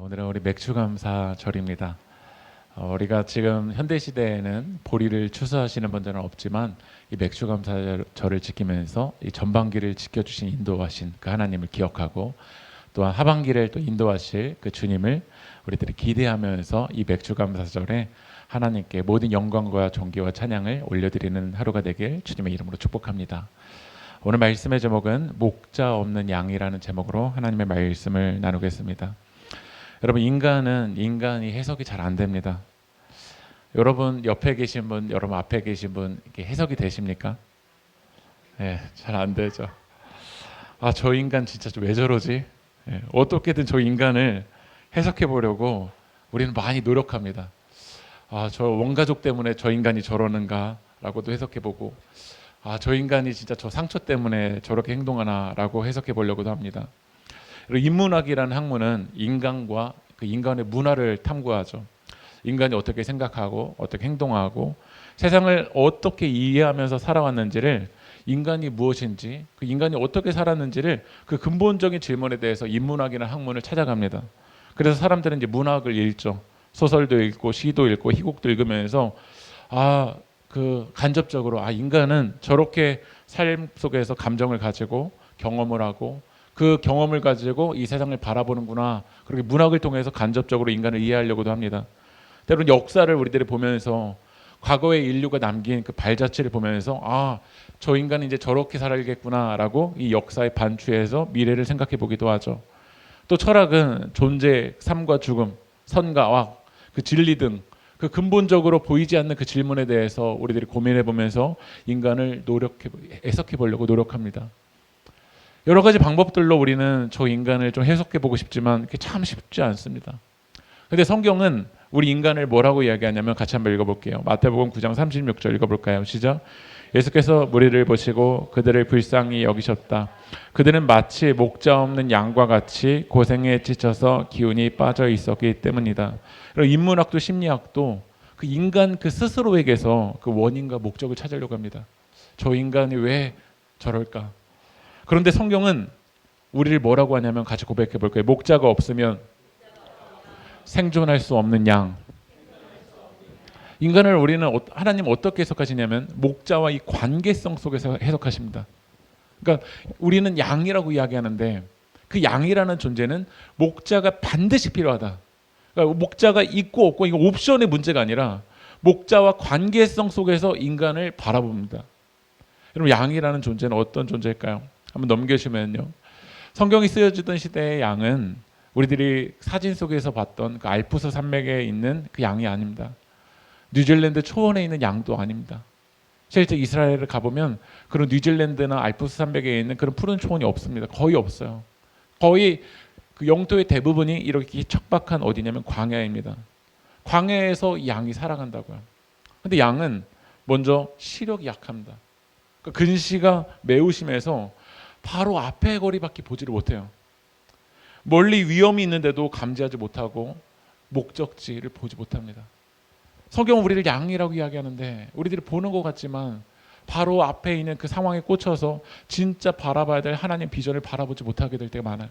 오늘은 우리 맥주감사절입니다. 우리가 지금 현대 시대에는 보리를 추수하시는 분들은 없지만 이 맥주감사절을 지키면서 이 전반기를 지켜주신 인도하신 그 하나님을 기억하고 또한 하반기를 또 인도하실 그 주님을 우리들이 기대하면서 이 맥주감사절에 하나님께 모든 영광과 존귀와 찬양을 올려드리는 하루가 되길 주님의 이름으로 축복합니다. 오늘 말씀의 제목은 목자 없는 양이라는 제목으로 하나님의 말씀을 나누겠습니다. 여러분, 인간이 해석이 잘 안 됩니다. 여러분 옆에 계신 분, 여러분 앞에 계신 분 이렇게 해석이 되십니까? 네, 잘 안 되죠. 저 인간 진짜 왜 저러지? 네, 어떻게든 저 인간을 해석해 보려고 우리는 많이 노력합니다. 저 원가족 때문에 저 인간이 저러는가라고도 해석해 보고, 저 인간이 진짜 저 상처 때문에 저렇게 행동하나라고 해석해 보려고도 합니다. 그리고 인문학이라는 학문은 인간과 그 인간의 문화를 탐구하죠. 인간이 어떻게 생각하고 어떻게 행동하고 세상을 어떻게 이해하면서 살아왔는지를, 인간이 무엇인지, 그 인간이 어떻게 살았는지를 그 근본적인 질문에 대해서 인문학이라는 학문을 찾아갑니다. 그래서 사람들은 이제 문학을 읽죠. 소설도 읽고 시도 읽고 희곡도 읽으면서 그 간접적으로 인간은 저렇게 삶 속에서 감정을 가지고 경험을 하고 그 경험을 가지고 이 세상을 바라보는구나. 그렇게 문학을 통해서 간접적으로 인간을 이해하려고도 합니다. 때로는 역사를 우리들이 보면서 과거의 인류가 남긴 그 발자취를 보면서 저 인간은 이제 저렇게 살아야겠구나라고 이 역사에 반추해서 미래를 생각해 보기도 하죠. 또 철학은 존재, 삶과 죽음, 선과 악, 그 진리 등 그 근본적으로 보이지 않는 그 질문에 대해서 우리들이 고민해 보면서 인간을 해석해 보려고 노력합니다. 여러 가지 방법들로 우리는 저 인간을 좀 해석해 보고 싶지만 그게 참 쉽지 않습니다. 근데 성경은 우리 인간을 뭐라고 이야기하냐면 같이 한번 읽어볼게요. 마태복음 9장 36절 읽어볼까요? 시작. 예수께서 무리를 보시고 그들을 불쌍히 여기셨다. 그들은 마치 목자 없는 양과 같이 고생에 지쳐서 기운이 빠져 있었기 때문이다. 그리고 인문학도 심리학도 그 인간 그 스스로에게서 그 원인과 목적을 찾으려고 합니다. 저 인간이 왜 저럴까? 그런데 성경은 우리를 뭐라고 하냐면 같이 고백해 볼까요? 목자가 없으면 생존할 수 없는 양. 인간을 우리는 하나님 어떻게 해석하시냐면 목자와 이 관계성 속에서 해석하십니다. 그러니까 우리는 양이라고 이야기하는데 그 양이라는 존재는 목자가 반드시 필요하다. 그러니까 목자가 있고 없고 이거 옵션의 문제가 아니라 목자와 관계성 속에서 인간을 바라봅니다. 여러분, 양이라는 존재는 어떤 존재일까요? 한번 넘겨주면요. 성경이 쓰여지던 시대의 양은 우리들이 사진 속에서 봤던 그 알프스 산맥에 있는 그 양이 아닙니다. 뉴질랜드 초원에 있는 양도 아닙니다. 실제 이스라엘을 가보면 그런 뉴질랜드나 알프스 산맥에 있는 그런 푸른 초원이 없습니다. 거의 없어요. 거의 그 영토의 대부분이 이렇게 척박한 어디냐면 광야입니다. 광야에서 양이 살아간다고요. 근데 양은 먼저 시력이 약합니다. 그러니까 근시가 매우 심해서 바로 앞의 거리밖에 보지를 못해요. 멀리 위험이 있는데도 감지하지 못하고 목적지를 보지 못합니다. 성경은 우리를 양이라고 이야기하는데 우리들이 보는 것 같지만 바로 앞에 있는 그 상황에 꽂혀서 진짜 바라봐야 될 하나님 비전을 바라보지 못하게 될 때가 많아요.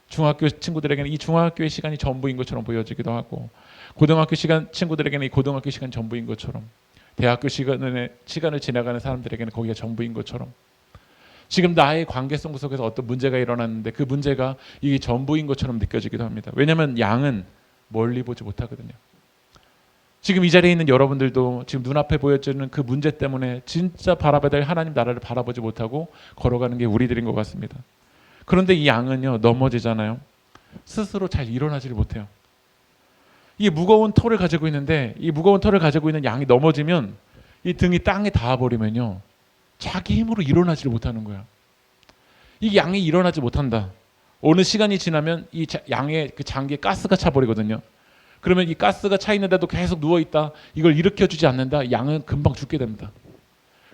중학교 친구들에게는 이 중학교의 시간이 전부인 것처럼 보여지기도 하고, 고등학교 친구들에게는 이 고등학교 시간이 전부인 것처럼, 대학교 시간을 지나가는 사람들에게는 거기가 전부인 것처럼, 지금 나의 관계성 속에서 어떤 문제가 일어났는데 그 문제가 이게 전부인 것처럼 느껴지기도 합니다. 왜냐하면 양은 멀리 보지 못하거든요. 지금 이 자리에 있는 여러분들도 지금 눈앞에 보여지는 그 문제 때문에 진짜 바라봐야 될 하나님 나라를 바라보지 못하고 걸어가는 게 우리들인 것 같습니다. 그런데 이 양은요, 넘어지잖아요. 스스로 잘 일어나지를 못해요. 이 무거운 털을 가지고 있는데 이 무거운 털을 가지고 있는 양이 넘어지면 이 등이 땅에 닿아버리면요, 자기 힘으로 일어나지를 못하는 거야. 이 양이 일어나지 못한다. 어느 시간이 지나면 이 양의 그 장기에 가스가 차버리거든요. 그러면 이 가스가 차 있는데도 계속 누워있다. 이걸 일으켜주지 않는다. 양은 금방 죽게 됩니다.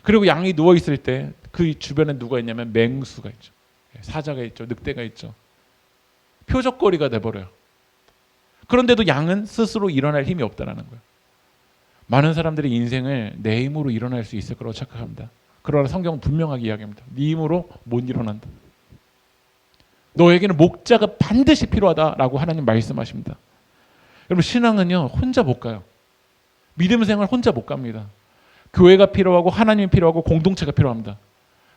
그리고 양이 누워있을 때 그 주변에 누가 있냐면 맹수가 있죠. 사자가 있죠. 늑대가 있죠. 표적거리가 돼버려요. 그런데도 양은 스스로 일어날 힘이 없다는 거예요. 많은 사람들이 인생을 내 힘으로 일어날 수 있을 거라고 착각합니다. 그러나 성경은 분명하게 이야기합니다. 네 힘으로 못 일어난다. 너에게는 목자가 반드시 필요하다라고 하나님 말씀하십니다. 여러분, 신앙은요 혼자 못 가요. 믿음 생활 혼자 못 갑니다. 교회가 필요하고 하나님이 필요하고 공동체가 필요합니다.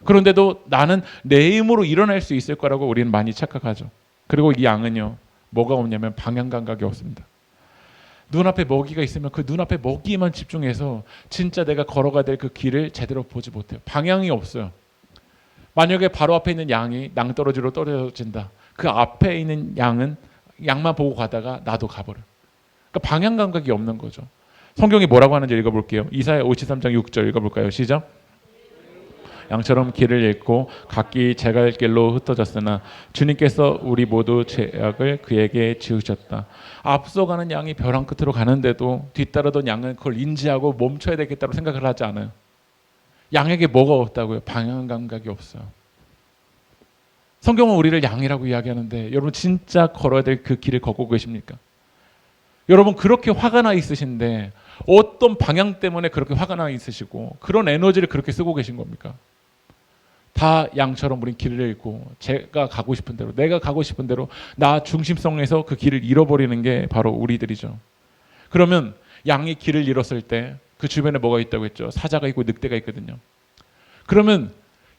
그런데도 나는 내 힘으로 일어날 수 있을 거라고 우리는 많이 착각하죠. 그리고 이 양은요 뭐가 없냐면 방향 감각이 없습니다. 눈앞에 먹이가 있으면 그 눈앞에 먹이만 집중해서 진짜 내가 걸어가야 될 그 길을 제대로 보지 못해요. 방향이 없어요. 만약에 바로 앞에 있는 양이 낭떠러지로 떨어진다. 그 앞에 있는 양만 보고 가다가 나도 가버려요. 그러니까 방향 감각이 없는 거죠. 성경이 뭐라고 하는지 읽어볼게요. 이사야 53장 6절 읽어볼까요? 시작. 양처럼 길을 잃고 각기 제갈 길로 흩어졌으나 주님께서 우리 모두 죄악을 그에게 지으셨다. 앞서가는 양이 벼랑 끝으로 가는데도 뒤따르던 양은 그걸 인지하고 멈춰야 되겠다고 생각을 하지 않아요. 양에게 뭐가 없다고요? 방향 감각이 없어요. 성경은 우리를 양이라고 이야기하는데 여러분 진짜 걸어야 될 그 길을 걷고 계십니까? 여러분 그렇게 화가 나 있으신데 어떤 방향 때문에 그렇게 화가 나 있으시고 그런 에너지를 그렇게 쓰고 계신 겁니까? 다 양처럼 우린 길을 잃고 제가 가고 싶은 대로 내가 가고 싶은 대로 나 중심성에서 그 길을 잃어버리는 게 바로 우리들이죠. 그러면 양이 길을 잃었을 때 그 주변에 뭐가 있다고 했죠? 사자가 있고 늑대가 있거든요. 그러면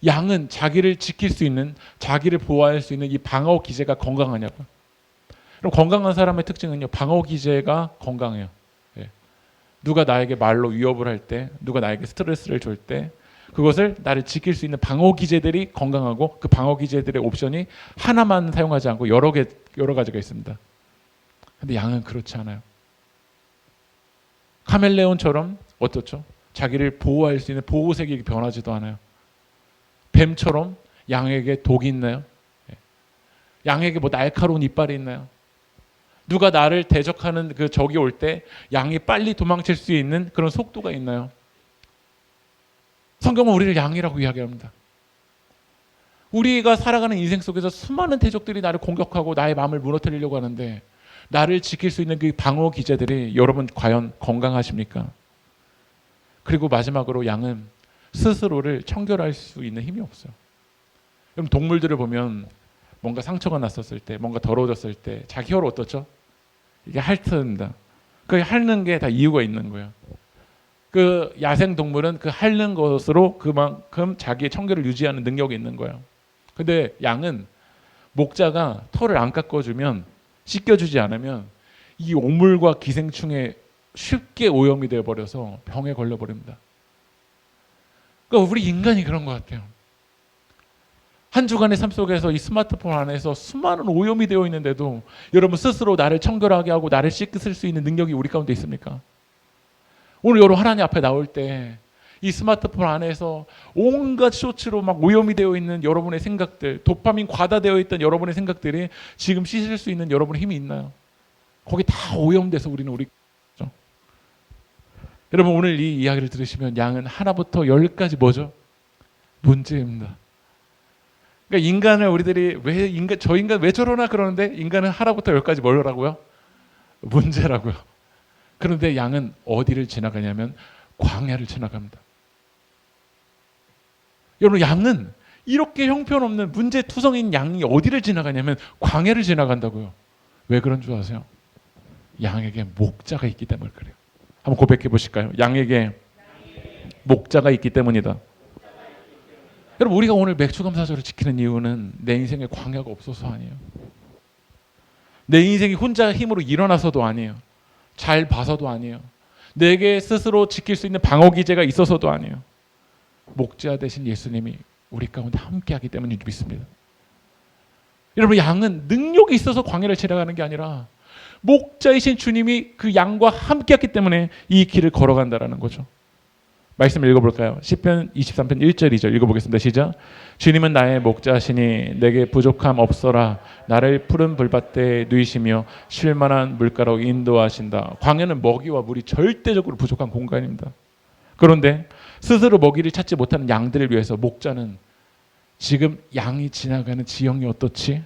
양은 자기를 지킬 수 있는 자기를 보호할 수 있는 이 방어 기제가 건강하냐고요. 그럼 건강한 사람의 특징은요 방어 기제가 건강해요. 예. 누가 나에게 말로 위협을 할 때 누가 나에게 스트레스를 줄 때 그것을 나를 지킬 수 있는 방어 기제들이 건강하고 그 방어 기제들의 옵션이 하나만 사용하지 않고 여러 가지가 있습니다. 근데 양은 그렇지 않아요. 카멜레온처럼 어떻죠? 자기를 보호할 수 있는 보호색이 변하지도 않아요. 뱀처럼 양에게 독이 있나요? 양에게 뭐 날카로운 이빨이 있나요? 누가 나를 대적하는 그 적이 올 때 양이 빨리 도망칠 수 있는 그런 속도가 있나요? 성경은 우리를 양이라고 이야기합니다. 우리가 살아가는 인생 속에서 수많은 대적들이 나를 공격하고 나의 마음을 무너뜨리려고 하는데 나를 지킬 수 있는 그 방어 기제들이 여러분 과연 건강하십니까? 그리고 마지막으로 양은 스스로를 청결할 수 있는 힘이 없어요. 여러분 동물들을 보면 뭔가 상처가 났었을 때 뭔가 더러워졌을 때 자기 혀를 어떻죠? 이게 핥습니다. 그 핥는 게 다 이유가 있는 거예요. 그 야생 동물은 그 핥는 것으로 그만큼 자기의 청결을 유지하는 능력이 있는 거예요. 근데 양은 목자가 털을 안 깎아주면 씻겨주지 않으면 이 오물과 기생충에 쉽게 오염이 되어버려서 병에 걸려버립니다. 그러니까 우리 인간이 그런 것 같아요. 한 주간의 삶 속에서 이 스마트폰 안에서 수많은 오염이 되어 있는데도 여러분 스스로 나를 청결하게 하고 나를 씻을 수 있는 능력이 우리 가운데 있습니까? 오늘 여러분 하나님 앞에 나올 때 이 스마트폰 안에서 온갖 쇼츠로 막 오염이 되어 있는 여러분의 생각들, 도파민 과다되어 있던 여러분의 생각들이 지금 씻을 수 있는 여러분의 힘이 있나요? 거기 다 오염돼서 우리는 여러분 오늘 이 이야기를 들으시면 양은 하나부터 열까지 뭐죠? 문제입니다. 그러니까 인간을 우리들이 저 인간 왜 저러나 그러는데 인간은 하나부터 열까지 뭐라고요? 문제라고요. 그런데 양은 어디를 지나가냐면 광야를 지나갑니다. 여러분 양은 이렇게 형편없는 문제투성인 양이 어디를 지나가냐면 광야를 지나간다고요. 왜 그런 줄 아세요? 양에게 목자가 있기 때문에 그래요. 한번 고백해 보실까요? 양에게 목자가 있기 때문이다. 여러분 우리가 오늘 맥주감사절을 지키는 이유는 내 인생에 광야가 없어서 아니에요. 내 인생이 혼자 힘으로 일어나서도 아니에요. 잘 봐서도 아니에요. 내게 스스로 지킬 수 있는 방어 기제가 있어서도 아니에요. 목자 되신 예수님이 우리 가운데 함께하기 때문에 믿습니다. 여러분 양은 능력이 있어서 광야를 지나가는 게 아니라 목자이신 주님이 그 양과 함께했기 때문에 이 길을 걸어간다라는 거죠. 말씀 읽어볼까요? 시편 23편 1절 2절 읽어보겠습니다. 시작. 주님은 나의 목자시니 내게 부족함 없어라. 나를 푸른 불밭에 누이시며 쉴만한 물가로 인도하신다. 광야는 먹이와 물이 절대적으로 부족한 공간입니다. 그런데 스스로 먹이를 찾지 못하는 양들을 위해서 목자는 지금 양이 지나가는 지형이 어떻지?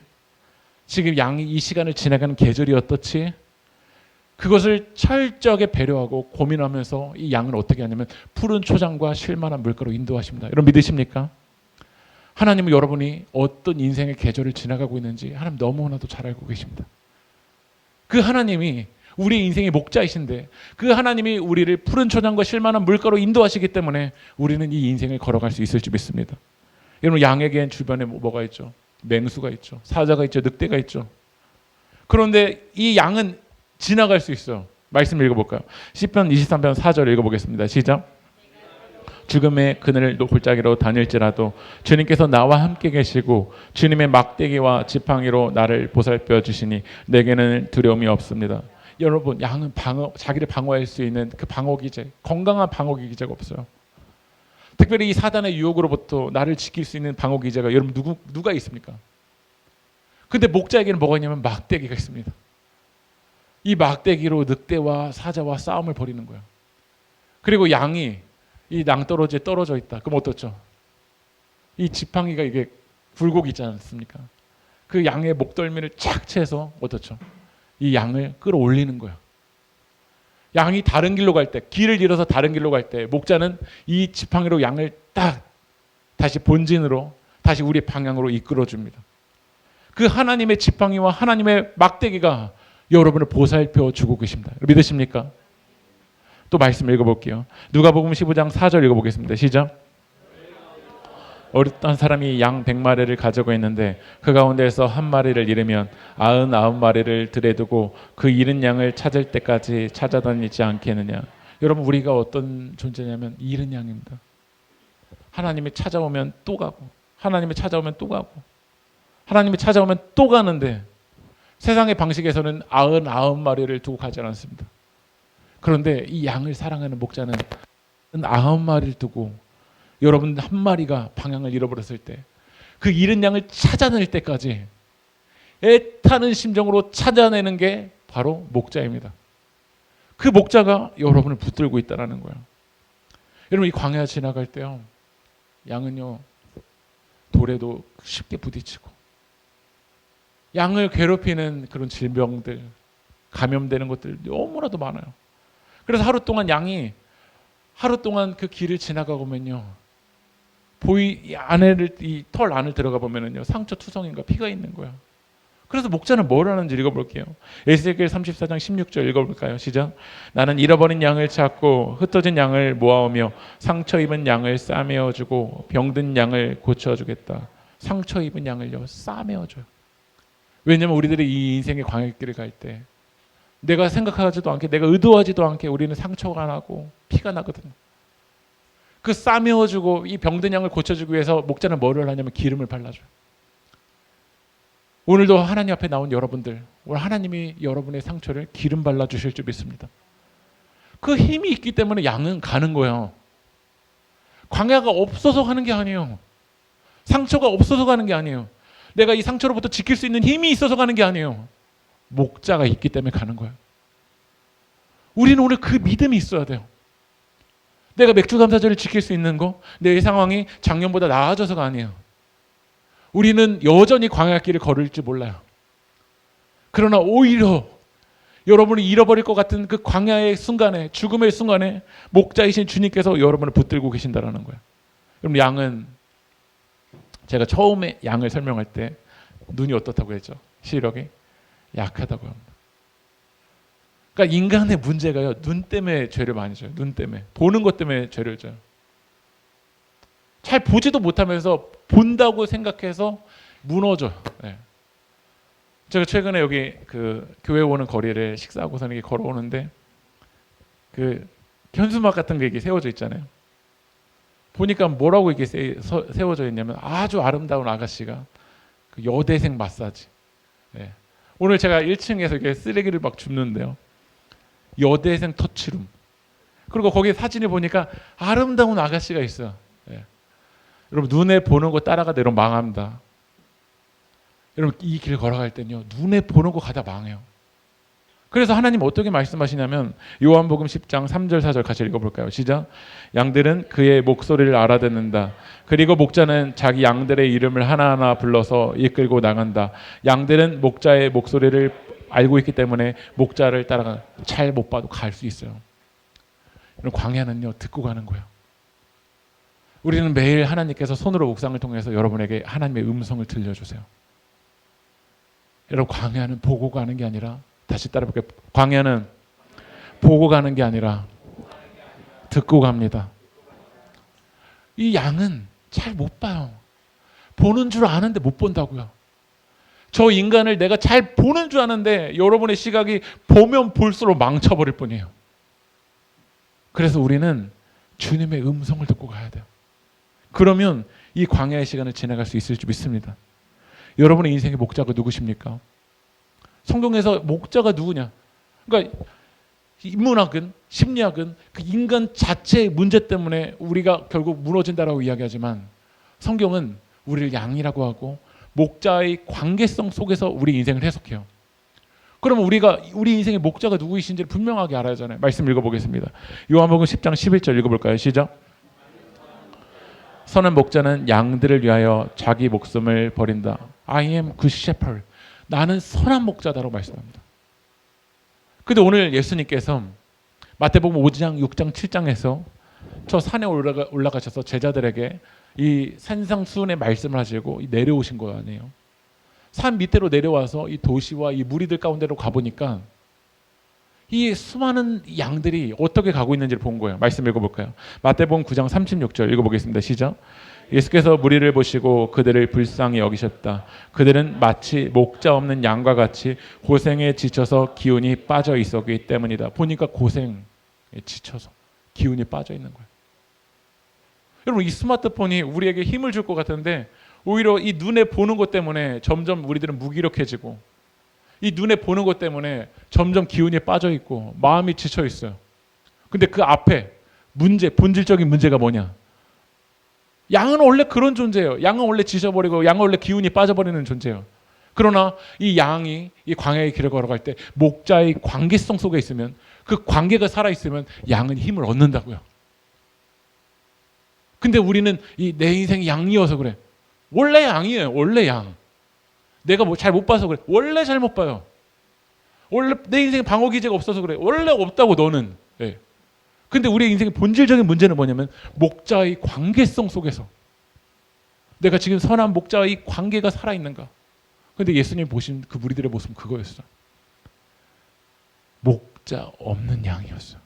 지금 양이 이 시간을 지나가는 계절이 어떻지? 그것을 철저하게 배려하고 고민하면서 이 양을 어떻게 하냐면 푸른 초장과 쉴만한 물가로 인도하십니다. 여러분 믿으십니까? 하나님은 여러분이 어떤 인생의 계절을 지나가고 있는지 하나님 너무나도 잘 알고 계십니다. 그 하나님이 우리 인생의 목자이신데 그 하나님이 우리를 푸른 초장과 실만한 물가로 인도하시기 때문에 우리는 이 인생을 걸어갈 수 있을 줄 믿습니다. 여러분, 양에겐 주변에 뭐가 있죠? 맹수가 있죠. 사자가 있죠. 늑대가 있죠. 그런데 이 양은 지나갈 수 있어요. 말씀 읽어볼까요? 시편 23편 4절 읽어보겠습니다. 시작. 죽음의 그늘을 골짜기로 다닐지라도 주님께서 나와 함께 계시고 주님의 막대기와 지팡이로 나를 보살펴 주시니 내게는 두려움이 없습니다. 여러분, 양은 자기를 방어할 수 있는 그 방어 기제, 건강한 방어 기제가 없어요. 특별히 이 사단의 유혹으로부터 나를 지킬 수 있는 방어 기제가 여러분 누가 있습니까? 근데 목자에게는 뭐가 있냐면 막대기가 있습니다. 이 막대기로 늑대와 사자와 싸움을 벌이는 거예요. 그리고 양이 이 낭떠러지에 떨어져 있다. 그럼 어떻죠? 이 지팡이가 이게 굴곡이 있지 않습니까? 그 양의 목덜미를 착 채서 어떻죠? 이 양을 끌어올리는 거예요. 양이 다른 길로 갈 때, 길을 잃어서 다른 길로 갈 때 목자는 이 지팡이로 양을 딱 다시 본진으로, 다시 우리 방향으로 이끌어줍니다. 그 하나님의 지팡이와 하나님의 막대기가 여러분을 보살펴 주고 계십니다. 믿으십니까? 또 말씀 읽어볼게요. 누가복음 15장 4절 읽어보겠습니다. 시작. 어떤 사람이 양 100마리를 가지고 있는데 그 가운데에서 한 마리를 잃으면 99마리를 들에 두고 그 잃은 양을 찾을 때까지 찾아다니지 않겠느냐. 여러분, 우리가 어떤 존재냐면 잃은 양입니다. 하나님이 찾아오면 또 가고, 하나님이 찾아오면 또 가고, 하나님이 찾아오면 또 가는데 세상의 방식에서는 99마리를 두고 가지 않습니다. 그런데 이 양을 사랑하는 목자는 99마리를 두고 여러분 한 마리가 방향을 잃어버렸을 때 그 잃은 양을 찾아낼 때까지 애타는 심정으로 찾아내는 게 바로 목자입니다. 그 목자가 여러분을 붙들고 있다는 거예요. 여러분, 이 광야 지나갈 때요, 양은요 돌에도 쉽게 부딪히고 양을 괴롭히는 그런 질병들, 감염되는 것들 너무나도 많아요. 그래서 하루 동안 그 길을 지나가 보면요, 이 털 안을 들어가 보면은요, 상처 투성인가 피가 있는 거야. 그래서 목자는 뭘 하는지 읽어볼게요. 에스겔 34장 16절 읽어볼까요? 시작. 나는 잃어버린 양을 찾고 흩어진 양을 모아오며 상처 입은 양을 싸매어주고 병든 양을 고쳐주겠다. 상처 입은 양을요 싸매어줘요. 왜냐하면 우리들이 이 인생의 광야길을 갈 때 내가 생각하지도 않게, 내가 의도하지도 않게 우리는 상처가 나고 피가 나거든요. 그 싸매어주고 이 병든 양을 고쳐주기 위해서 목자는 뭐를 하냐면 기름을 발라줘요. 오늘도 하나님 앞에 나온 여러분들, 오늘 하나님이 여러분의 상처를 기름 발라주실 줄 믿습니다. 그 힘이 있기 때문에 양은 가는 거예요. 광야가 없어서 가는 게 아니에요. 상처가 없어서 가는 게 아니에요. 내가 이 상처로부터 지킬 수 있는 힘이 있어서 가는 게 아니에요. 목자가 있기 때문에 가는 거예요. 우리는 오늘 그 믿음이 있어야 돼요. 내가 맥주감사절을 지킬 수 있는 거, 내 상황이 작년보다 나아져서가 아니에요. 우리는 여전히 광야길을 걸을지 몰라요. 그러나 오히려 여러분이 잃어버릴 것 같은 그 광야의 순간에, 죽음의 순간에 목자이신 주님께서 여러분을 붙들고 계신다는 거예요. 그럼 양은, 제가 처음에 양을 설명할 때 눈이 어떻다고 했죠? 시력이 약하다고 합니다. 그러니까 인간의 문제가요, 눈 때문에 죄를 많이 져요. 눈 때문에, 보는 것 때문에 죄를 져요. 잘 보지도 못하면서 본다고 생각해서 무너져요. 네. 제가 최근에 여기 그 교회 오는 거리를 식사하고서 이렇게 걸어오는데 그 현수막 같은 게 이렇게 세워져 있잖아요. 보니까 뭐라고 이렇게 세워져 있냐면 아주 아름다운 아가씨가 그 여대생 마사지. 네. 오늘 제가 1층에서 이렇게 쓰레기를 막 줍는데요. 여대생 터치룸. 그리고 거기 사진을 보니까 아름다운 아가씨가 있어요. 네. 여러분, 눈에 보는 거 따라가다 여러분 망합니다. 여러분, 이 길 걸어갈 때는요, 눈에 보는 거 가다 망해요. 그래서 하나님 어떻게 말씀하시냐면 요한복음 10장 3절 4절 같이 읽어볼까요? 시작. 양들은 그의 목소리를 알아듣는다. 그리고 목자는 자기 양들의 이름을 하나하나 불러서 이끌고 나간다. 양들은 목자의 목소리를 알고 있기 때문에 목자를 따라가 잘 못 봐도 갈 수 있어요. 광야는요 듣고 가는 거예요. 우리는 매일 하나님께서 손으로 묵상을 통해서 여러분에게 하나님의 음성을 들려주세요. 여러분, 광야는 보고 가는 게 아니라, 다시 따라볼게요. 광야는 보고 가는 게 아니라 듣고 갑니다. 이 양은 잘 못 봐요. 보는 줄 아는데 못 본다고요. 저 인간을 내가 잘 보는 줄 아는데 여러분의 시각이 보면 볼수록 망쳐버릴 뿐이에요. 그래서 우리는 주님의 음성을 듣고 가야 돼요. 그러면 이 광야의 시간을 지나갈 수 있을 줄 믿습니다. 여러분의 인생의 목자가 누구십니까? 성경에서 목자가 누구냐? 그러니까 인문학은, 심리학은 그 인간 자체의 문제 때문에 우리가 결국 무너진다라고 이야기하지만, 성경은 우리를 양이라고 하고 목자의 관계성 속에서 우리 인생을 해석해요. 그러면 우리가 우리 인생의 목자가 누구이신지를 분명하게 알아야 하잖아요. 말씀 읽어보겠습니다. 요한복음 10장 11절 읽어볼까요? 시작. 선한 목자는 양들을 위하여 자기 목숨을 버린다. I am good shepherd. 나는 선한 목자다라고 말씀합니다. 근데 오늘 예수님께서 마태복음 5장, 6장, 7장에서 저 산에 올라가셔서 제자들에게 이 산상수훈의 말씀을 하시고 내려오신 거 아니에요. 산 밑으로 내려와서 이 도시와 이 무리들 가운데로 가보니까 이 수많은 양들이 어떻게 가고 있는지를 본 거예요. 말씀 읽어볼까요? 마태복음 9장 36절 읽어보겠습니다. 시작. 예수께서 무리를 보시고 그들을 불쌍히 여기셨다. 그들은 마치 목자 없는 양과 같이 고생에 지쳐서 기운이 빠져 있었기 때문이다. 보니까 고생에 지쳐서 기운이 빠져 있는 거예요. 여러분, 이 스마트폰이 우리에게 힘을 줄 것 같은데 오히려 이 눈에 보는 것 때문에 점점 우리들은 무기력해지고, 이 눈에 보는 것 때문에 점점 기운이 빠져 있고 마음이 지쳐 있어요. 근데 그 앞에 문제, 본질적인 문제가 뭐냐? 양은 원래 그런 존재예요. 양은 원래 지쳐버리고 양은 원래 기운이 빠져버리는 존재예요. 그러나 이 양이 이 광야의 길을 걸어갈 때 목자의 관계성 속에 있으면, 그 관계가 살아있으면 양은 힘을 얻는다고요. 근데 우리는 이 내 인생이 양이어서 그래. 원래 양이에요. 원래 양. 내가 뭐 잘 못 봐서 그래. 원래 잘 못 봐요. 원래 내 인생에 방어 기제가 없어서 그래. 원래 없다고 너는. 네. 근데 우리의 인생의 본질적인 문제는 뭐냐면 목자의 관계성 속에서 내가 지금 선한 목자의 관계가 살아있는가. 근데 예수님 보신 그 무리들의 모습은 그거였어. 목자 없는 양이었어.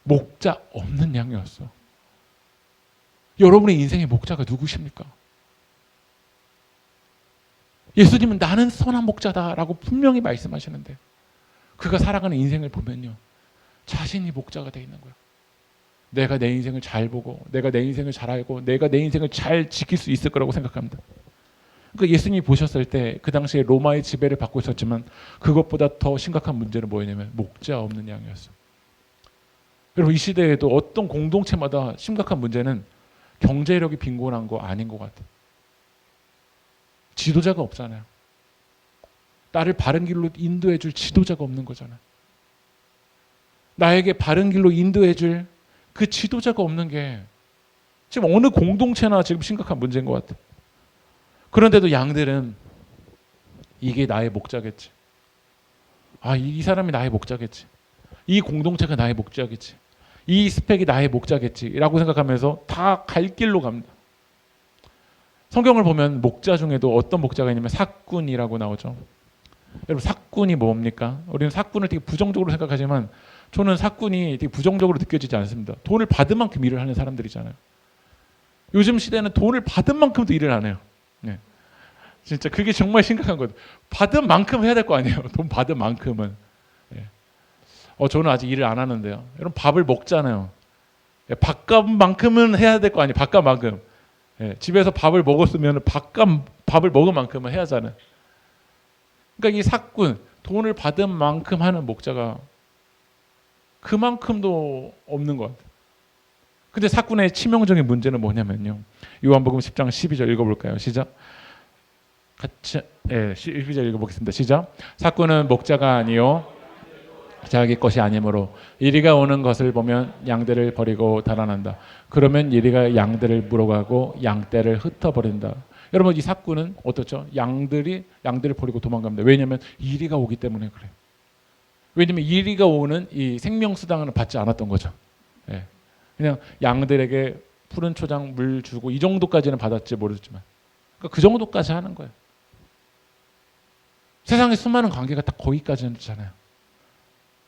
목자 없는 양이었어. 여러분의 인생의 목자가 누구십니까? 예수님은 나는 선한 목자다라고 분명히 말씀하시는데 그가 살아가는 인생을 보면요, 자신이 목자가 되어 있는 거예요. 내가 내 인생을 잘 보고 내가 내 인생을 잘 알고 내가 내 인생을 잘 지킬 수 있을 거라고 생각합니다. 그러니까 예수님이 보셨을 때 그 당시에 로마의 지배를 받고 있었지만 그것보다 더 심각한 문제는 뭐였냐면 목자 없는 양이었어요. 여러분, 이 시대에도 어떤 공동체마다 심각한 문제는 경제력이 빈곤한 거 아닌 것 같아요. 지도자가 없잖아요. 나를 바른 길로 인도해 줄 지도자가 없는 거잖아요. 나에게 바른 길로 인도해 줄 그 지도자가 없는 게 지금 어느 공동체나 지금 심각한 문제인 것 같아요. 그런데도 양들은 이게 나의 목자겠지. 이 사람이 나의 목자겠지. 이 공동체가 나의 목자겠지. 이 스펙이 나의 목자겠지라고 생각하면서 다 갈 길로 갑니다. 성경을 보면 목자 중에도 어떤 목자가 있냐면 삭군이라고 나오죠. 여러분, 삭군이 뭡니까? 우리는 삭군을 되게 부정적으로 생각하지만 저는 삭군이 되게 부정적으로 느껴지지 않습니다. 돈을 받은 만큼 일을 하는 사람들이잖아요. 요즘 시대는 돈을 받은 만큼도 일을 안 해요. 네. 진짜 그게 정말 심각한 거예요. 받은 만큼 해야 될 거 아니에요. 돈 받은 만큼은. 네. 저는 아직 일을 안 하는데요. 여러분, 밥을 먹잖아요. 밥값만큼은 해야 될 거 아니에요. 밥값만큼. 네. 집에서 밥을 먹었으면 밥을 먹은 만큼은 해야 하잖아요. 그러니까 이 삭군, 돈을 받은 만큼 하는 목자가 그만큼도 없는 것 같아요. 근데 삭군의 치명적인 문제는 뭐냐면요, 요한복음 10장 12절 읽어볼까요? 시작. 같이 12절 읽어보겠습니다. 시작. 삭군은 목자가 아니요 자기 것이 아니므로 이리가 오는 것을 보면 양들을 버리고 달아난다. 그러면 이리가 양들을 물어가고 양떼를 흩어버린다. 여러분, 이 삭군은 어떻죠? 양들을 버리고 도망갑니다. 왜냐하면 이리가 오기 때문에 그래요. 왜냐하면 이리가 오는 이 생명수당을 받지 않았던 거죠. 예. 그냥 양들에게 푸른 초장 물 주고 이 정도까지는 받았지 모르지만 그러니까 그 정도까지 하는 거예요. 세상에 수많은 관계가 다 거기까지는 잖아요.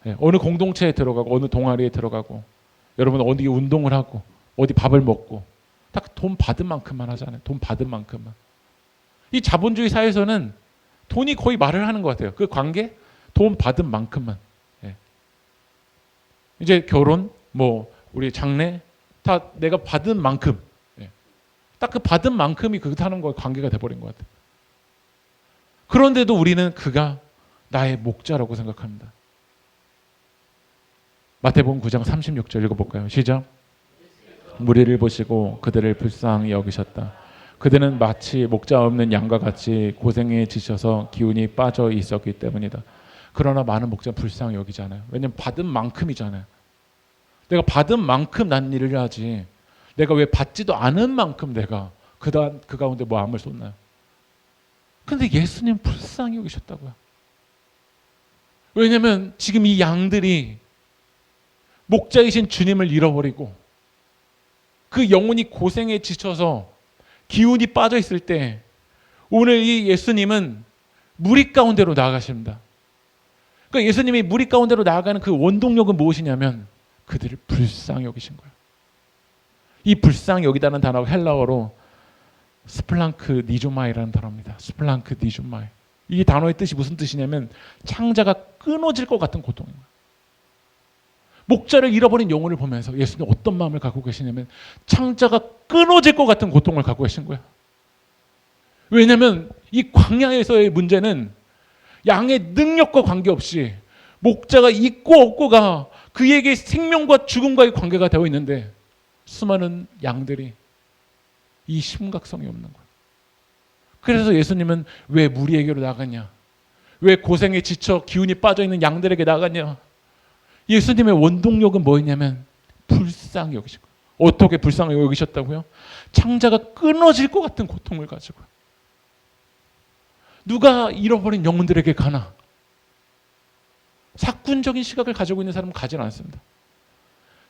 예, 어느 공동체에 들어가고 어느 동아리에 들어가고 여러분 어디 운동을 하고 어디 밥을 먹고 딱 돈 받은 만큼만 하잖아요. 돈 받은 만큼만. 이 자본주의 사회에서는 돈이 거의 말을 하는 것 같아요. 그 관계 돈 받은 만큼만. 예. 이제 결혼 뭐 우리 장래 다 내가 받은 만큼. 예. 딱 그 받은 만큼이 그렇다는 거 관계가 돼버린 것 같아요. 그런데도 우리는 그가 나의 목자라고 생각합니다. 마태복음 9장 36절 읽어볼까요? 시작. 무리를 보시고 그들을 불쌍히 여기셨다. 그들은 마치 목자 없는 양과 같이 고생에 지쳐서 기운이 빠져 있었기 때문이다. 그러나 많은 목자는 불쌍히 여기지 않아요. 왜냐하면 받은 만큼이잖아요. 내가 받은 만큼 난 일을 하지. 내가 왜 받지도 않은 만큼 내가 그 가운데 마음을 쏟나요? 근데 예수님 불쌍히 여기셨다고요. 왜냐하면 지금 이 양들이 목자이신 주님을 잃어버리고 그 영혼이 고생에 지쳐서 기운이 빠져 있을 때 오늘 이 예수님은 무리 가운데로 나아가십니다. 그러니까 예수님이 무리 가운데로 나아가는 그 원동력은 무엇이냐면 그들을 불쌍히 여기신 거예요. 이 불쌍히 여기다는 단어가 헬라어로 스플랑크 니조마이라는 단어입니다. 스플랑크 니조마이. 이 단어의 뜻이 무슨 뜻이냐면 창자가 끊어질 것 같은 고통입니다. 목자를 잃어버린 영혼을 보면서 예수님 어떤 마음을 갖고 계시냐면 창자가 끊어질 것 같은 고통을 갖고 계신 거예요. 왜냐하면 이 광야에서의 문제는 양의 능력과 관계없이 목자가 있고 없고가 그에게 생명과 죽음과의 관계가 되어 있는데 수많은 양들이 이 심각성이 없는 거예요. 그래서 예수님은 왜 무리에게로 나가냐? 왜 고생에 지쳐 기운이 빠져있는 양들에게 나가냐? 예수님의 원동력은 뭐였냐면 불쌍히 여기신 거예요. 어떻게 불쌍히 여기셨다고요? 창자가 끊어질 것 같은 고통을 가지고. 누가 잃어버린 영혼들에게 가나? 사꾼적인 시각을 가지고 있는 사람은 가지는 않습니다.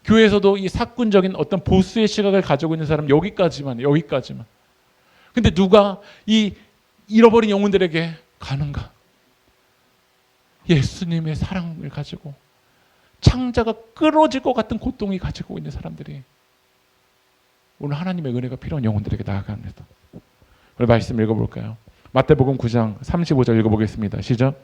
교회에서도 이 사꾼적인 어떤 보수의 시각을 가지고 있는 사람은 여기까지만. 근데 누가 이 잃어버린 영혼들에게 가는가? 예수님의 사랑을 가지고 창자가 끊어질 것 같은 고통이 가지고 있는 사람들이 오늘 하나님의 은혜가 필요한 영혼들에게 나아갑니다. 오늘 말씀 읽어볼까요? 마태복음 9장 35절 읽어보겠습니다. 시작.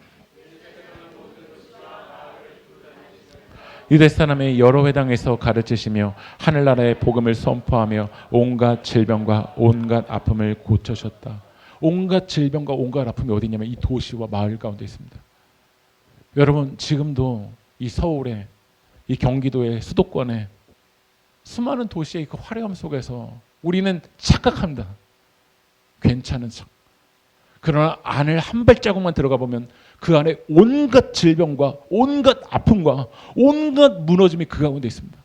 유대 사람의 여러 회당에서 가르치시며 하늘나라의 복음을 선포하며 온갖 질병과 온갖 아픔을 고쳐셨다. 온갖 질병과 온갖 아픔이 어디 있냐면 이 도시와 마을 가운데 있습니다. 여러분 지금도 이 서울에 이 경기도의 수도권에 수많은 도시의 그 화려함 속에서 우리는 착각합니다. 괜찮은 척. 그러나 안을 한 발자국만 들어가 보면 그 안에 온갖 질병과 온갖 아픔과 온갖 무너짐이 그 가운데 있습니다.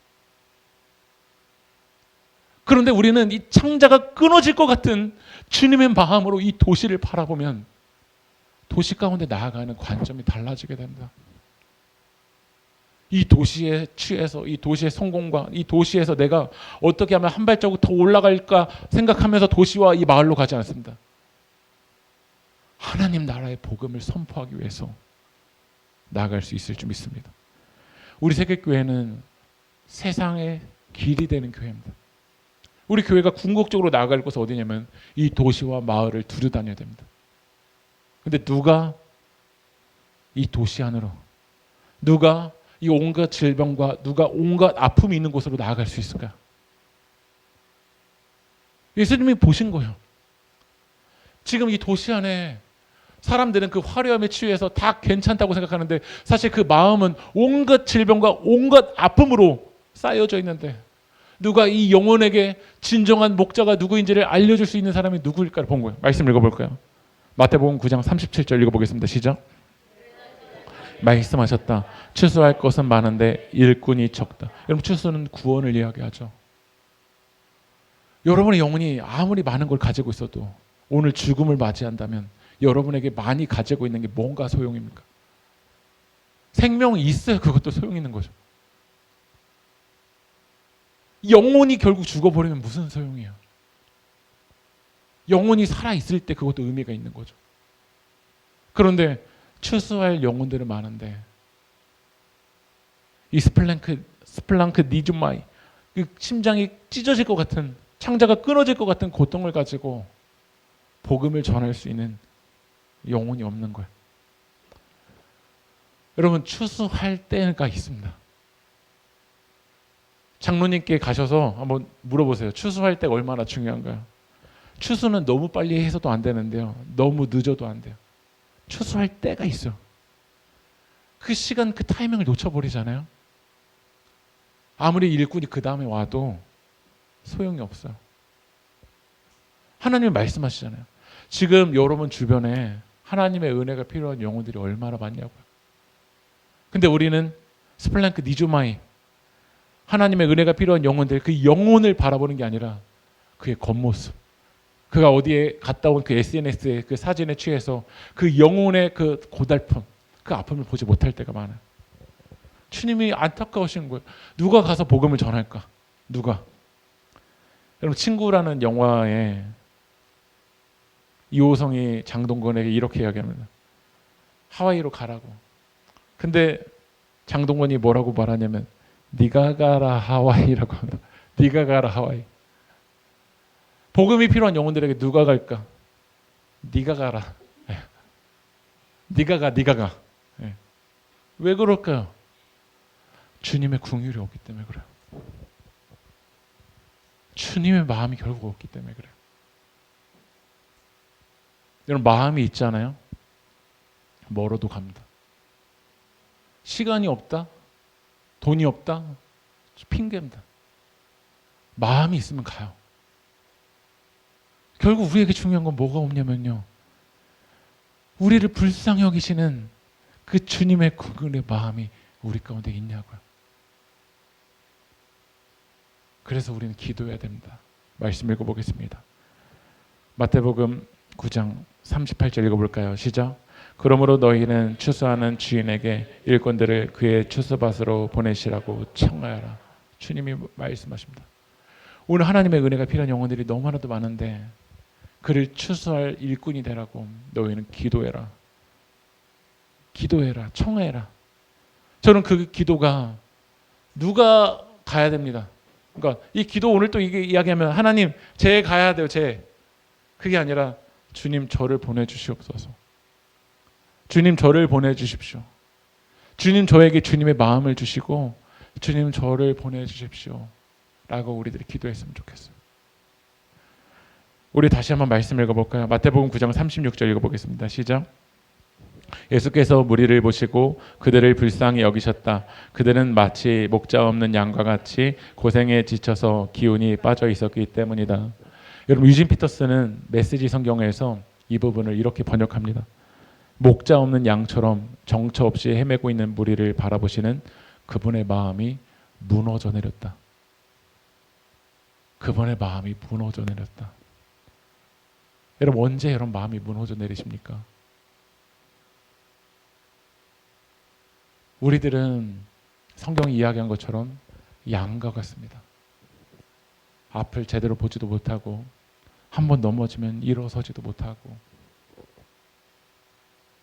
그런데 우리는 이 창자가 끊어질 것 같은 주님의 마음으로 이 도시를 바라보면 도시 가운데 나아가는 관점이 달라지게 됩니다. 이 도시에 취해서 이 도시의 성공과 이 도시에서 내가 어떻게 하면 한 발자국 더 올라갈까 생각하면서 도시와 이 마을로 가지 않습니다. 하나님 나라의 복음을 선포하기 위해서 나아갈 수 있을 줄 믿습니다. 우리 세계교회는 세상의 길이 되는 교회입니다. 우리 교회가 궁극적으로 나아갈 곳은 어디냐면 이 도시와 마을을 두루다녀야 됩니다. 근데 누가 이 도시 안으로, 누가 이 온갖 질병과 누가 온갖 아픔이 있는 곳으로 나아갈 수 있을까요? 예수님이 보신 거예요. 지금 이 도시 안에 사람들은 그 화려함에 취해서 다 괜찮다고 생각하는데 사실 그 마음은 온갖 질병과 온갖 아픔으로 쌓여져 있는데 누가 이 영혼에게 진정한 목자가 누구인지를 알려줄 수 있는 사람이 누구일까를 본 거예요. 말씀 읽어볼까요? 마태복음 9장 37절 읽어보겠습니다. 시작. 말씀하셨다. 추수할 것은 많은데 일꾼이 적다. 여러분 추수는 구원을 이야기하죠. 여러분의 영혼이 아무리 많은 걸 가지고 있어도 오늘 죽음을 맞이한다면 여러분에게 많이 가지고 있는 게 뭔가 소용입니까? 생명이 있어야 그것도 소용 있는 거죠. 영혼이 결국 죽어버리면 무슨 소용이에요? 영혼이 살아있을 때 그것도 의미가 있는 거죠. 그런데 추수할 영혼들은 많은데 이 스플랑크 니즈마이, 그 심장이 찢어질 것 같은, 창자가 끊어질 것 같은 고통을 가지고 복음을 전할 수 있는 영혼이 없는 거예요. 여러분, 추수할 때가 있습니다. 장로님께 가셔서 한번 물어보세요. 추수할 때가 얼마나 중요한가요? 추수는 너무 빨리 해서도 안 되는데요, 너무 늦어도 안 돼요. 추수할 때가 있어요. 그 시간, 그 타이밍을 놓쳐버리잖아요. 아무리 일꾼이 그 다음에 와도 소용이 없어요. 하나님이 말씀하시잖아요. 지금 여러분 주변에 하나님의 은혜가 필요한 영혼들이 얼마나 많냐고요. 근데 우리는 스플랑크 니조마이, 하나님의 은혜가 필요한 영혼들, 그 영혼을 바라보는 게 아니라 그의 겉모습, 그가 어디에 갔다 온 그 SNS의 그 사진에 취해서 그 영혼의 그 고달픔, 그 아픔을 보지 못할 때가 많아요. 주님이 안타까우신 거예요. 누가 가서 복음을 전할까? 누가? 여러분, 친구라는 영화에 이호성이 장동건에게 이렇게 이야기합니다. 하와이로 가라고. 근데 장동건이 뭐라고 말하냐면 네가 가라 하와이라고 합니다. 네가 가라 하와이. 복음이 필요한 영혼들에게 누가 갈까? 네가 가라. 네가 가, 네가 가. 왜 그럴까요? 주님의 긍휼이 없기 때문에 그래요. 주님의 마음이 결국 없기 때문에 그래요. 여러분, 마음이 있잖아요. 멀어도 갑니다. 시간이 없다? 돈이 없다? 핑계입니다. 마음이 있으면 가요. 결국 우리에게 중요한 건 뭐가 없냐면요, 우리를 불쌍히 여기시는 그 주님의 긍휼의 마음이 우리 가운데 있냐고요. 그래서 우리는 기도해야 됩니다. 말씀 읽어보겠습니다. 마태복음 9장 38절 읽어볼까요? 시작. 그러므로 너희는 추수하는 주인에게 일꾼들을 그의 추수밭으로 보내시라고 청하여라. 주님이 말씀하십니다. 오늘 하나님의 은혜가 필요한 영혼들이 너무나도 많은데 그를 추수할 일꾼이 되라고 너희는 기도해라. 기도해라. 청해라. 저는 그 기도가 누가 가야 됩니다. 그러니까 이 기도, 오늘 또 이게 이야기하면 하나님 쟤 가야 돼요. 쟤. 그게 아니라 주님 저를 보내주시옵소서. 주님 저를 보내주십시오. 주님 저에게 주님의 마음을 주시고 주님 저를 보내주십시오 라고 우리들이 기도했으면 좋겠어요. 우리 다시 한번 말씀 읽어볼까요? 마태복음 9장 36절 읽어보겠습니다. 시작. 예수께서 무리를 보시고 그들을 불쌍히 여기셨다. 그들은 마치 목자 없는 양과 같이 고생에 지쳐서 기운이 빠져 있었기 때문이다. 여러분, 유진 피터스는 메시지 성경에서 이 부분을 이렇게 번역합니다. 목자 없는 양처럼 정처 없이 헤매고 있는 무리를 바라보시는 그분의 마음이 무너져 내렸다. 그분의 마음이 무너져 내렸다. 여러분, 언제 여러분 마음이 무너져 내리십니까? 우리들은 성경이 이야기한 것처럼 양과 같습니다. 앞을 제대로 보지도 못하고 한 번 넘어지면 일어서지도 못하고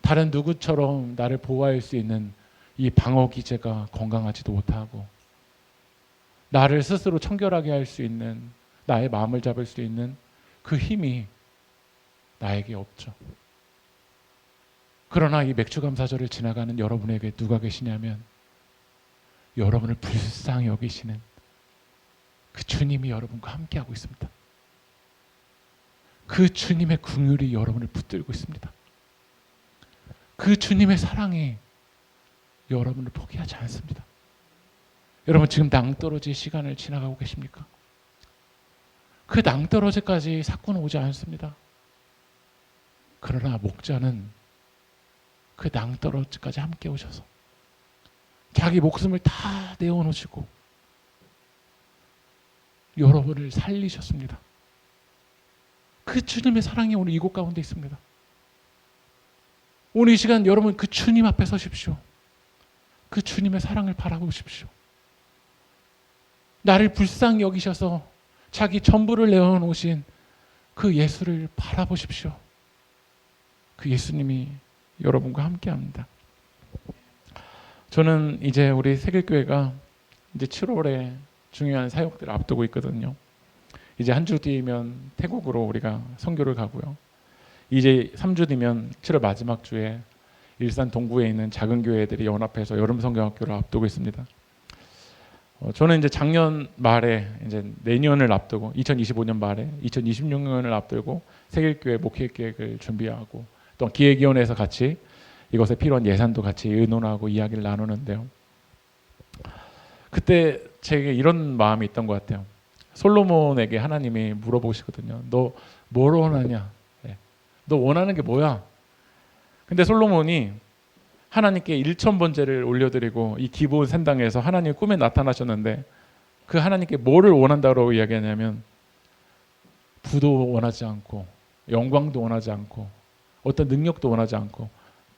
다른 누구처럼 나를 보호할 수 있는 이 방어 기제가 건강하지도 못하고 나를 스스로 청결하게 할 수 있는, 나의 마음을 잡을 수 있는 그 힘이 나에게 없죠. 그러나 이 맥주감사절을 지나가는 여러분에게 누가 계시냐면 여러분을 불쌍히 여기시는 그 주님이 여러분과 함께하고 있습니다. 그 주님의 긍휼이 여러분을 붙들고 있습니다. 그 주님의 사랑이 여러분을 포기하지 않습니다. 여러분, 지금 낭떠러지 시간을 지나가고 계십니까? 그 낭떠러지까지 사건은 오지 않습니다. 그러나 목자는 그 낭떠러지까지 함께 오셔서 자기 목숨을 다 내어놓으시고 여러분을 살리셨습니다. 그 주님의 사랑이 오늘 이곳 가운데 있습니다. 오늘 이 시간 여러분 그 주님 앞에 서십시오. 그 주님의 사랑을 바라보십시오. 나를 불쌍히 여기셔서 자기 전부를 내어놓으신 그 예수를 바라보십시오. 그 예수님이 여러분과 함께합니다. 저는 이제 우리 세길교회가 이제 7월에 중요한 사역들을 앞두고 있거든요. 이제 한 주 뒤면 태국으로 우리가 선교를 가고요. 이제 3주 뒤면 7월 마지막 주에 일산 동구에 있는 작은 교회들이 연합해서 여름 성경학교를 앞두고 있습니다. 저는 이제 작년 말에 이제 내년을 앞두고 2025년 말에 2026년을 앞두고 세길교회 목회 계획을 준비하고 또 기획위원회에서 같이 이것에 필요한 예산도 같이 의논하고 이야기를 나누는데요. 그때 제게 이런 마음이 있던 것 같아요. 솔로몬에게 하나님이 물어보시거든요. 너 뭘 원하냐? 너 원하는 게 뭐야? 근데 솔로몬이 하나님께 1,000번째를 올려드리고 이 기브온 산당에서 하나님 꿈에 나타나셨는데 그 하나님께 뭐를 원한다고 이야기하냐면 부도 원하지 않고 영광도 원하지 않고 어떤 능력도 원하지 않고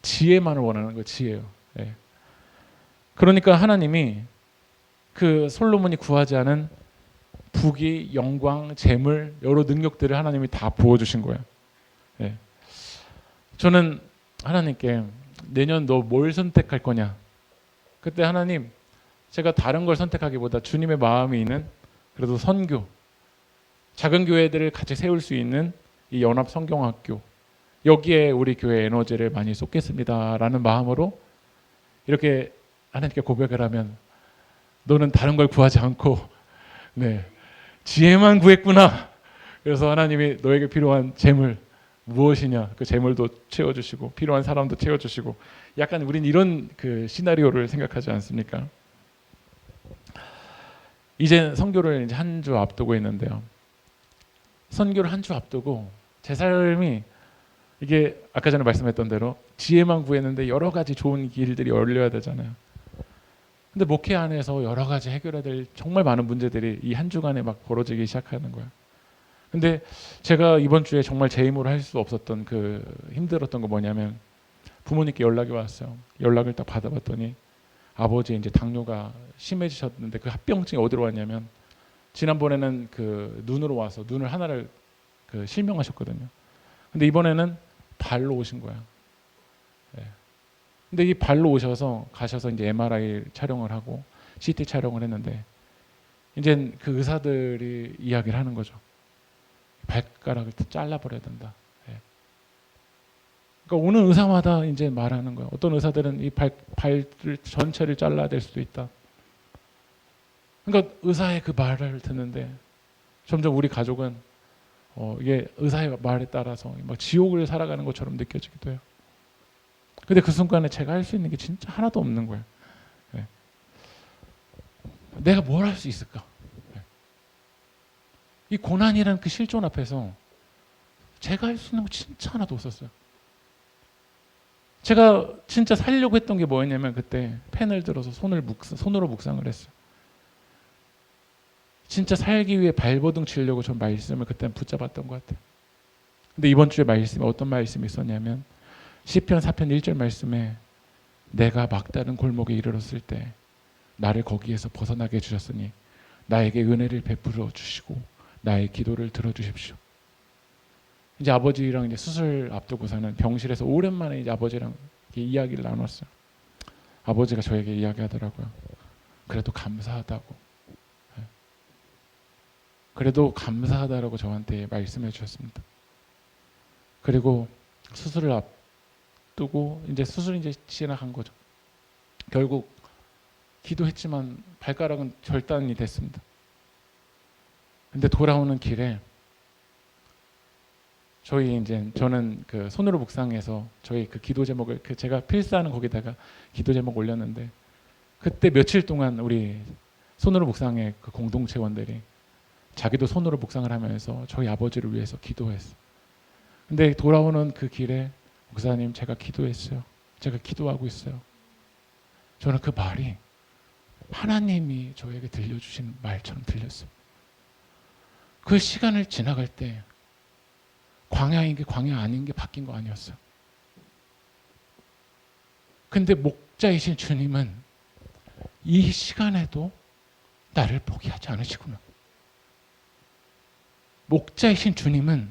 지혜만을 원하는 거 지혜요. 예. 그러니까 하나님이 그 솔로몬이 구하지 않은 부귀, 영광, 재물 여러 능력들을 하나님이 다 부어주신 거예요. 예. 저는 하나님께 내년 너 뭘 선택할 거냐? 그때 하나님 제가 다른 걸 선택하기보다 주님의 마음이 있는 그래도 선교 작은 교회들을 같이 세울 수 있는 이 연합 성경학교 여기에 우리 교회 에너지를 많이 쏟겠습니다라는 마음으로 이렇게 하나님께 고백을 하면 너는 다른 걸 구하지 않고 지혜만 구했구나. 그래서 하나님이 너에게 필요한 재물 무엇이냐 그 재물도 채워주시고 필요한 사람도 채워주시고 약간 우린 이런 그 시나리오를 생각하지 않습니까? 이제 선교를 이제 한 주 앞두고 있는데요. 선교를 한 주 앞두고 제 삶이 이게 아까 전에 말씀했던 대로 지혜만 구했는데 여러 가지 좋은 길들이 열려야 되잖아요. 근데 목회 안에서 여러 가지 해결해야 될 정말 많은 문제들이 이 한 주간에 막 벌어지기 시작하는 거예요. 근데 제가 이번 주에 정말 제 힘으로 할 수 없었던 그 힘들었던 거 뭐냐면 부모님께 연락이 왔어요. 연락을 딱 받아봤더니 아버지 이제 당뇨가 심해지셨는데 그 합병증이 어디로 왔냐면 지난번에는 그 눈으로 와서 눈을 하나를 그 실명하셨거든요. 근데 이번에는 발로 오신 거야. 예. 근데 이 발로 오셔서 가셔서 이제 MRI 촬영을 하고 CT 촬영을 했는데 이제 그 의사들이 이야기를 하는 거죠. 발가락을 잘라버려야 된다. 예. 그러니까 오는 의사마다 이제 말하는 거예요. 어떤 의사들은 이 발을 전체를 잘라야 될 수도 있다. 그러니까 의사의 그 말을 듣는데 점점 우리 가족은 이게 의사의 말에 따라서 막 지옥을 살아가는 것처럼 느껴지기도 해요. 근데 그 순간에 제가 할 수 있는 게 진짜 하나도 없는 거예요. 네. 내가 뭘 할 수 있을까? 네. 이 고난이라는 그 실존 앞에서 제가 할 수 있는 거 진짜 하나도 없었어요. 제가 진짜 살려고 했던 게 뭐였냐면 그때 펜을 들어서 손으로 묵상을 했어요. 진짜 살기 위해 발버둥 치려고 전 말씀을 그때는 붙잡았던 것 같아요. 근데 이번 주에 말씀에 어떤 말씀이 있었냐면 시편 4편 1절 말씀에 내가 막다른 골목에 이르렀을 때 나를 거기에서 벗어나게 해주셨으니 나에게 은혜를 베풀어 주시고 나의 기도를 들어주십시오. 이제 아버지랑 이제 수술 앞두고서는 병실에서 오랜만에 이제 아버지랑 이야기를 나눴어요. 아버지가 저에게 이야기하더라고요. 그래도 감사하다고. 그래도 감사하다라고 저한테 말씀해 주셨습니다. 그리고 수술을 앞두고 이제 수술이 이제 지나간 거죠. 결국 기도했지만 발가락은 절단이 됐습니다. 근데 돌아오는 길에 저는 그 손으로 묵상해서 저희 그 기도 제목을 제가 필사하는 거기다가 기도 제목 올렸는데 그때 며칠 동안 우리 손으로 묵상의 그 공동체원들이 자기도 손으로 묵상을 하면서 저희 아버지를 위해서 기도했어요. 근데 돌아오는 그 길에 목사님 제가 기도했어요. 제가 기도하고 있어요. 저는 그 말이 하나님이 저에게 들려주신 말처럼 들렸어요. 그 시간을 지나갈 때 광야인 게 광야 아닌 게 바뀐 거 아니었어요. 근데 목자이신 주님은 이 시간에도 나를 포기하지 않으시구나. 목자이신 주님은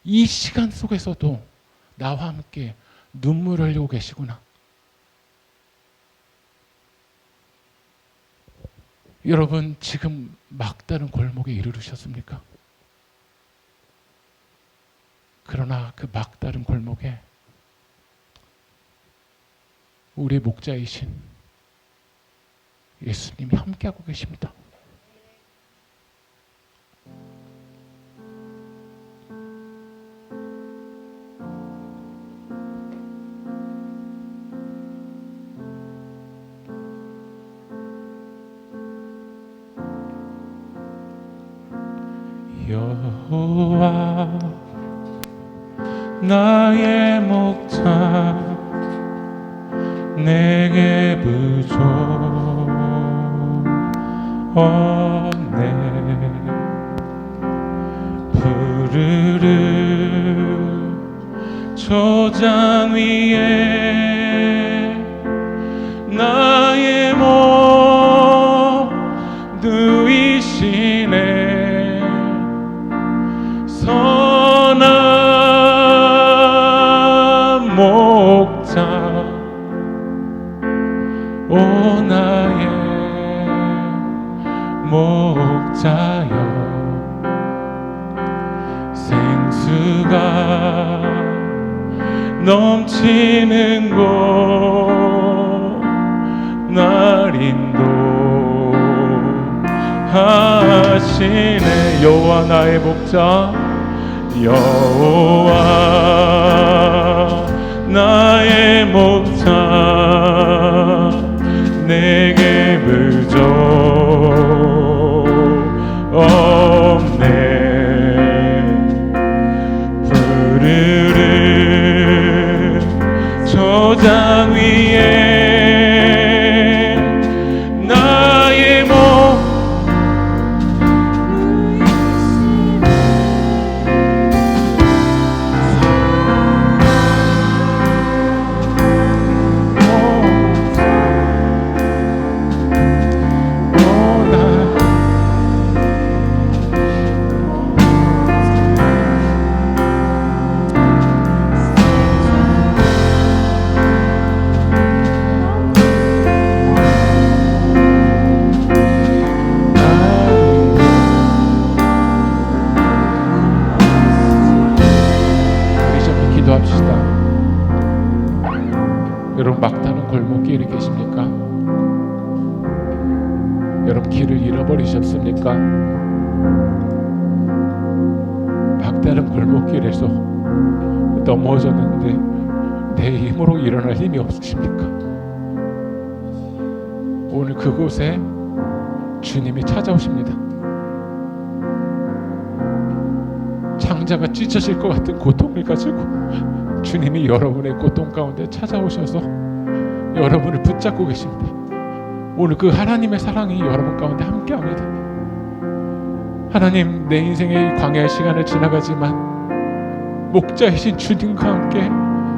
이 시간 속에서도 나와 함께 눈물을 흘리고 계시구나. 여러분, 지금 막다른 골목에 이르르셨습니까? 그러나 그 막다른 골목에 우리 목자이신 예수님이 함께하고 계십니다. 여호와 나의 목자 내게 부족 없네. 푸르른 초장 위에 나의 몸 누이시네. 선한 목자 오 나의 목자여 생수가 넘치는 곳 날 인도하시네. 여호와 나의 목자 여호와 나의 목자 내게 부족 없네. 푸르른 초장 위에 나의 몸 여러분, 막다른 골목길에 계십니까? 여러분, 길을 잃어버리셨습니까? 막다른 골목길에서 넘어졌는데 내 힘으로 일어날 힘이 없으십니까? 오늘 그곳에 주님이 찾아오십니다. 창자가 찢어질 것 같은 고통을 가지고 주님이 여러분의 고통 가운데 찾아오셔서 여러분을 붙잡고 계십니다. 오늘 그 하나님의 사랑이 여러분 가운데 함께합니다. 하나님, 내 인생의 광야의 시간을 지나가지만 목자이신 주님과 함께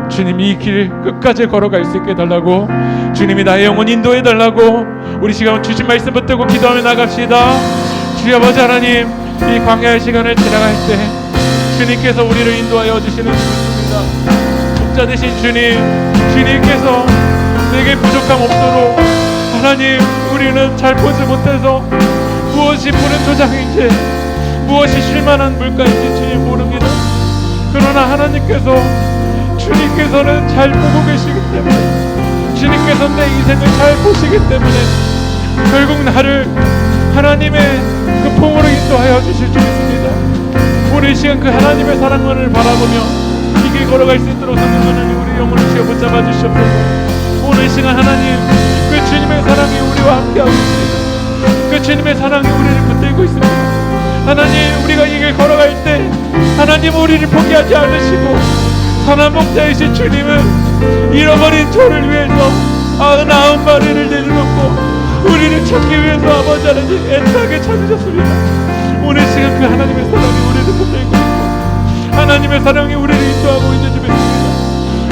주님이 이 길 끝까지 걸어갈 수 있게 해달라고, 주님이 나의 영혼 인도해 달라고 우리 시간 주신 말씀 붙들고 기도하며 나갑시다. 주여 아버지 하나님, 이 광야의 시간을 지나갈 때 주님께서 우리를 인도하여 주시는 주님입니다. 목자 되신 주님께서 내게 부족함 없도록, 하나님, 우리는 잘 보지 못해서 무엇이 푸른 초장인지 무엇이 쉴만한 물가인지 주님 모릅니다. 그러나 주님께서는 잘 보고 계시기 때문에, 주님께서 내 인생을 잘 보시기 때문에 결국 나를 하나님의 그 품으로 인도하여 주실 줄 믿습니다. 오늘 이 시간 그 하나님의 사랑만을 바라보며 이 길 걸어갈 수 있도록 성령 하나님 우리 영혼을 주여 붙잡아 주시옵소서. 오늘 이 시간 하나님, 그 주님의 사랑이 우리와 함께하고 있습니다. 그 주님의 사랑이 우리를 붙들고 있습니다. 하나님, 우리가 이 길 걸어갈 때 하나님 우리를 포기하지 않으시고, 선한 목자이신 주님은 잃어버린 저를 위해서 99마리를 내려놓고 우리를 찾기 위해서 아버지 하나님 애타게 찾으셨습니다. 오늘 시간 그 하나님의 사랑이 우리를 붙들고 있고 하나님의 사랑이 우리를 인도하고 있는 줄 믿습니다.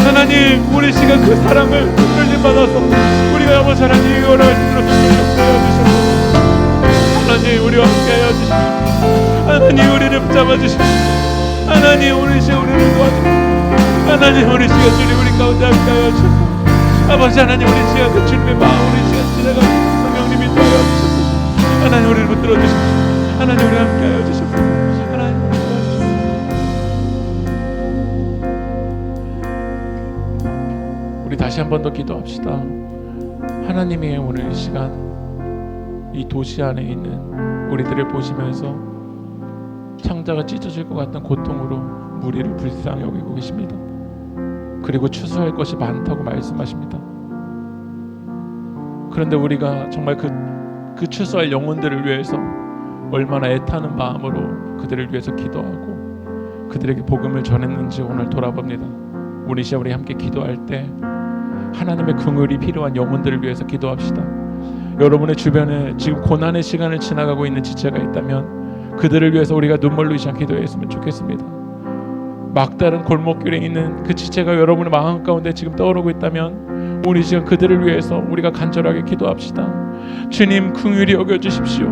하나님, 우리 시간 그 사랑을 흘림 받아서 우리가 아버지 하나님 이거를 들어주셔서 하나님 우리와 함께하여 주십시오. 하나님 우리를 붙잡아 주십시오. 하나님 우리 시간 우리를 도와주십시오. 하나님 우리 시간 주님 우리 가운데 함께하여 주십시오. 아버지 하나님 우리 시간 그 주님의 마음 우리 시간 지나가는 성령님 인도하여 주십시오. 하나님 우리를 붙들어 주십시오. 하나님 우리 함께하여 주십시오. 하나님 도와주십시오. 우리 다시 한 번 더 기도합시다. 하나님이 오늘 이 시간 이 도시 안에 있는 우리들을 보시면서 창자가 찢어질 것 같은 고통으로 우리를 불쌍히 여기고 계십니다. 그리고 추수할 것이 많다고 말씀하십니다. 그런데 우리가 정말 그 추수할 영혼들을 위해서 얼마나 애타는 마음으로 그들을 위해서 기도하고 그들에게 복음을 전했는지 오늘 돌아봅니다. 우리 시간 우리 함께 기도할 때 하나님의 긍휼이 필요한 영혼들을 위해서 기도합시다. 여러분의 주변에 지금 고난의 시간을 지나가고 있는 지체가 있다면 그들을 위해서 우리가 눈물로 이 시간 기도했으면 좋겠습니다. 막다른 골목길에 있는 그 지체가 여러분의 마음 가운데 지금 떠오르고 있다면 우리 지금 그들을 위해서 우리가 간절하게 기도합시다. 주님 긍휼히 여겨주십시오.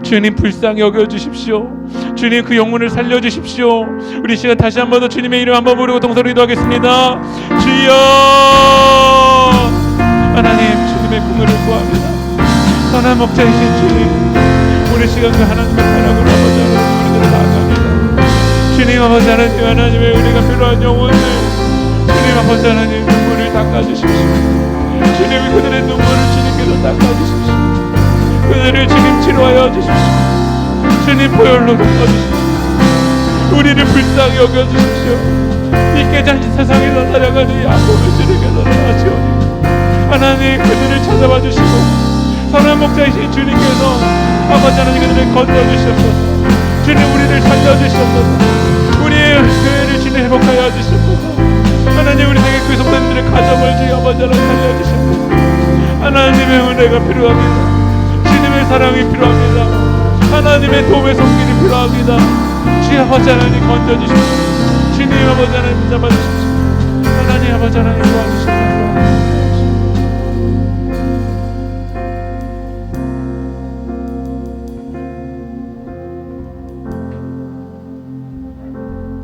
주님 불쌍히 여겨주십시오. 주님 그 영혼을 살려주십시오. 우리 시간 다시 한 번 더 주님의 이름 한번 부르고 동서로 기도하겠습니다. 주여 하나님 주님의 긍휼을 구합니다. 선한 목자이신 주님 우리 시간 그 하나님의 사랑으로 아버지 하나님 우리들을 나아갑니다. 주님 아버지 하나님 하나님의 우리가 필요한 영혼들 주님 아버지 하나님 눈물을 닦아주십시오. 주님 그들의 눈물을 주님께서 닦아주십시오. 그들을 주님 치료하여 주십시오. 주님 보혈로 덮어주십시오. 우리를 불쌍히 여겨주십시오. 이 깨진 세상에서 살아가는 이 아픔을 주님께서 나아지오니 하나님 그들을 찾아봐 주시고 선한 목자이신 주님께서 아버지 하나님 그들을 건져주시옵소서. 주님 우리를 살려주시옵소서. 우리의 교회를 주님 회복하여 주시옵소서. 하나님 우리에게 그 성도님들의 가정을 주여 아버지 하나님 살려주시옵소서. 하나님의 은혜가 필요합니다. 주님의 사랑이 필요합니다. 하나님의 도움의 손길이 필요합니다. 주여 아버지 하나님 건져주십시오. 주님 아버지 하나님 붙잡아주십시오. 하나님 아버지 하나님 도와주십시오.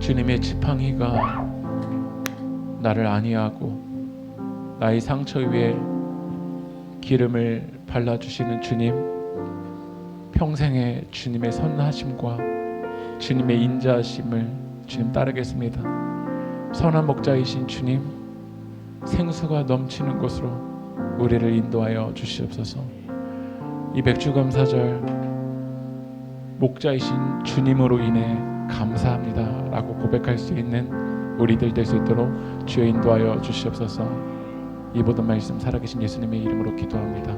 주님의 지팡이가 나를 안위하고 나의 상처 위에 기름을 발라주시는 주님, 평생의 주님의 선하심과 주님의 인자하심을 주님 따르겠습니다. 선한 목자이신 주님, 생수가 넘치는 곳으로 우리를 인도하여 주시옵소서. 이 백주감사절 목자이신 주님으로 인해 감사합니다 라고 고백할 수 있는 우리들 될 수 있도록 주여 인도하여 주시옵소서. 이 모든 말씀 살아계신 예수님의 이름으로 기도합니다.